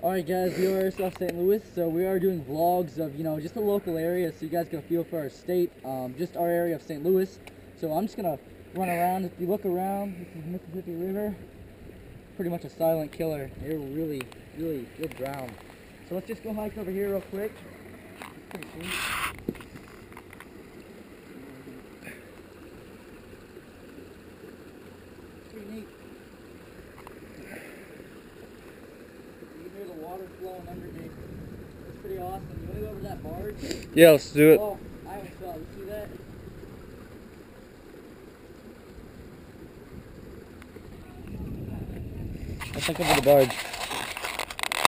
Alright guys, we are South St. Louis, so we are doing vlogs of, just the local area so you guys get a feel for our state, just our area of St. Louis. So I'm just going to run around. If you look around, this is Mississippi River. Pretty much a silent killer. They're really, really good ground. So let's just go hike over here real quick. It's pretty sweet. Pretty neat. You can hear the water flowing underneath. It's pretty awesome. You want to go over that barge? Yeah, let's do it. Oh, I almost fell. You see that? Let's look over the barge.